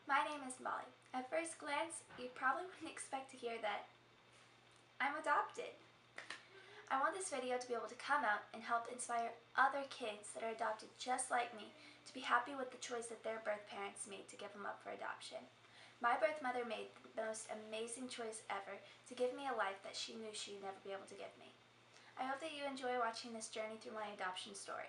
My name is Molly. At first glance, you probably wouldn't expect to hear that I'm adopted. I want this video to be able to come out and help inspire other kids that are adopted just like me to be happy with the choice that their birth parents made to give them up for adoption. My birth mother made the most amazing choice ever to give me a life that she knew she'd never be able to give me. I hope that you enjoy watching this journey through my adoption story.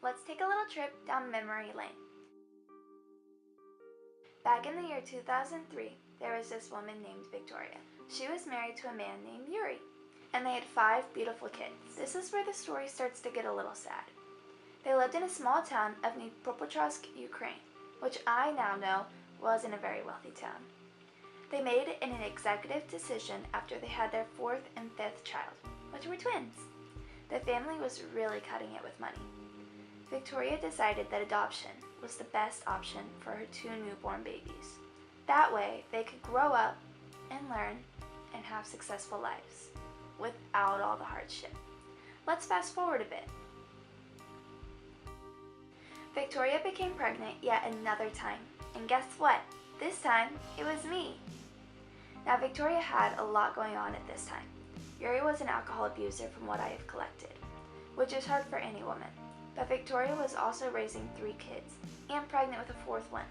Let's take a little trip down memory lane. Back in the year 2003, there was this woman named Victoria. She was married to a man named Yuri, and they had 5 beautiful kids. This is where the story starts to get a little sad. They lived in a small town of Dnipropetrovsk, Ukraine, which I now know wasn't a very wealthy town. They made an executive decision after they had their 4th and 5th child, which were twins. The family was really cutting it with money. Victoria decided that adoption was the best option for her 2 newborn babies. That way, they could grow up and learn and have successful lives without all the hardship. Let's fast forward a bit. Victoria became pregnant yet another time, and guess what? This time, it was me. Now, Victoria had a lot going on at this time. Yuri was an alcohol abuser from what I have collected, which is hard for any woman. But Victoria was also raising 3 kids and pregnant with a 4th one.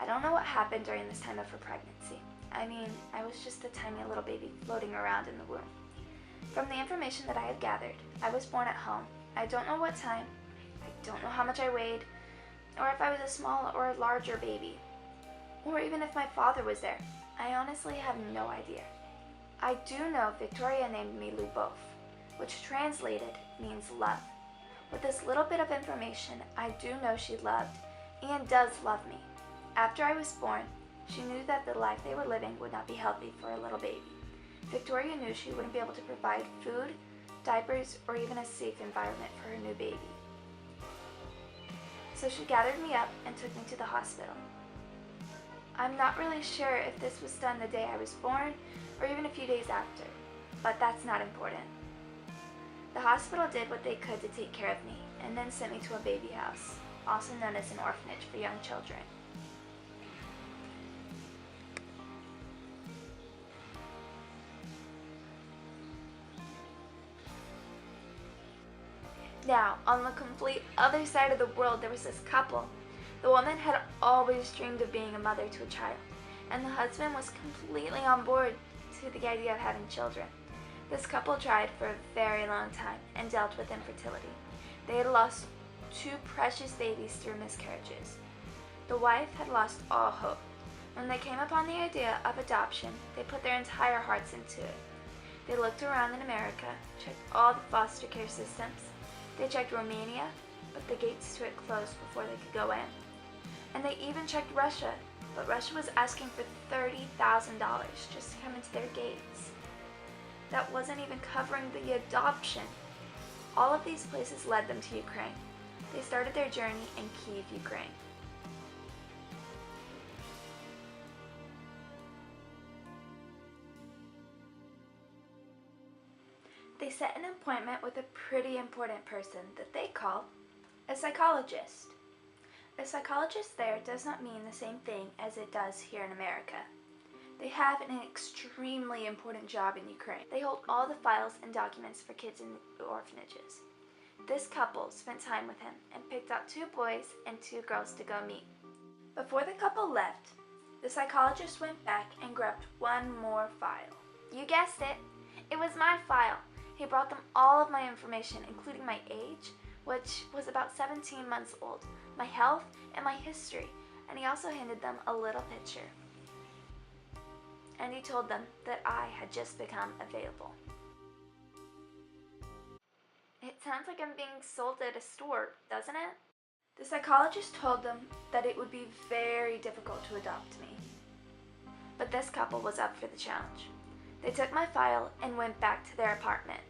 I don't know what happened during this time of her pregnancy. I mean, I was just a tiny little baby floating around in the womb. From the information that I had gathered, I was born at home. I don't know what time, I don't know how much I weighed, or if I was a small or a larger baby, or even if my father was there. I honestly have no idea. I do know Victoria named me Lubov, which translated means love. With this little bit of information, I do know she loved and does love me. After I was born, she knew that the life they were living would not be healthy for a little baby. Victoria knew she wouldn't be able to provide food, diapers, or even a safe environment for her new baby. So she gathered me up and took me to the hospital. I'm not really sure if this was done the day I was born or even a few days after, but that's not important. The hospital did what they could to take care of me and then sent me to a baby house, also known as an orphanage for young children. Now, on the complete other side of the world, there was this couple. The woman had always dreamed of being a mother to a child, and the husband was completely on board to the idea of having children. This couple tried for a very long time and dealt with infertility. They had lost 2 precious babies through miscarriages. The wife had lost all hope. When they came upon the idea of adoption, they put their entire hearts into it. They looked around in America, checked all the foster care systems. They checked Romania, but the gates to it closed before they could go in. And they even checked Russia, but Russia was asking for $30,000 just to come into their gates. That wasn't even covering the adoption. All of these places led them to Ukraine. They started their journey in Kyiv, Ukraine. They set an appointment with a pretty important person that they call a psychologist. A psychologist there does not mean the same thing as it does here in America. They have an extremely important job in Ukraine. They hold all the files and documents for kids in the orphanages. This couple spent time with him and picked out 2 boys and 2 girls to go meet. Before the couple left, the psychologist went back and grabbed one more file. You guessed it, it was my file. He brought them all of my information, including my age, which was about 17 months old, my health, and my history, and he also handed them a little picture. And he told them that I had just become available. It sounds like I'm being sold at a store, doesn't it? The psychologist told them that it would be very difficult to adopt me. But this couple was up for the challenge. They took my file and went back to their apartment.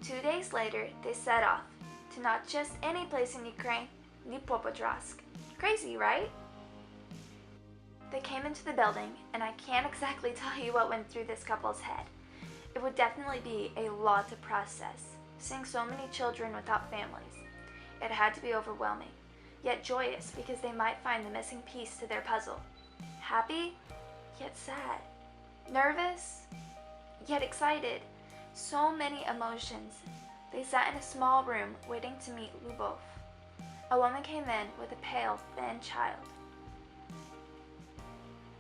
2 days later, they set off to not just any place in Ukraine, Dnipropetrovsk. Crazy, right? They came into the building, and I can't exactly tell you what went through this couple's head. It would definitely be a lot to process, seeing so many children without families. It had to be overwhelming, yet joyous because they might find the missing piece to their puzzle. Happy, yet sad. Nervous, yet excited. So many emotions. They sat in a small room waiting to meet Lubov. A woman came in with a pale, thin child.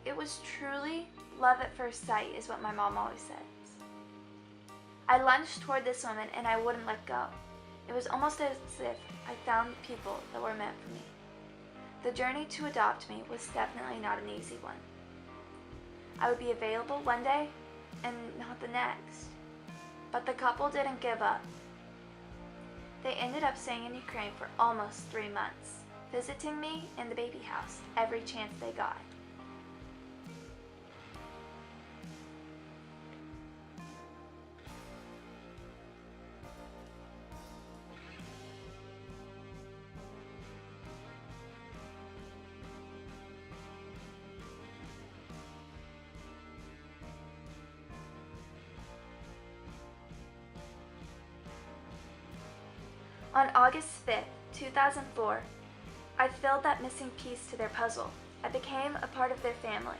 It was truly love at first sight, is what my mom always says. I lunged toward this woman and I wouldn't let go. It was almost as if I found the people that were meant for me. The journey to adopt me was definitely not an easy one. I would be available one day and not the next. But the couple didn't give up. They ended up staying in Ukraine for almost 3 months, visiting me in the baby house every chance they got. On August 5th, 2004, I filled that missing piece to their puzzle. I became a part of their family.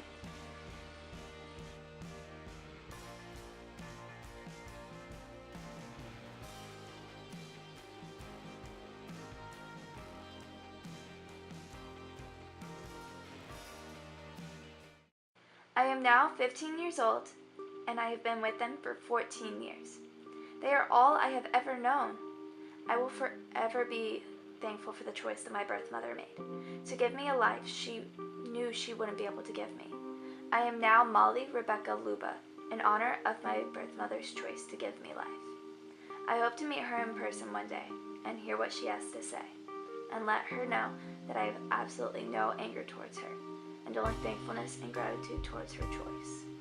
I am now 15 years old, and I have been with them for 14 years. They are all I have ever known. I will forever be thankful for the choice that my birth mother made, to give me a life she knew she wouldn't be able to give me. I am now Molly Rebecca Luba, in honor of my birth mother's choice to give me life. I hope to meet her in person one day and hear what she has to say, and let her know that I have absolutely no anger towards her, and only thankfulness and gratitude towards her choice.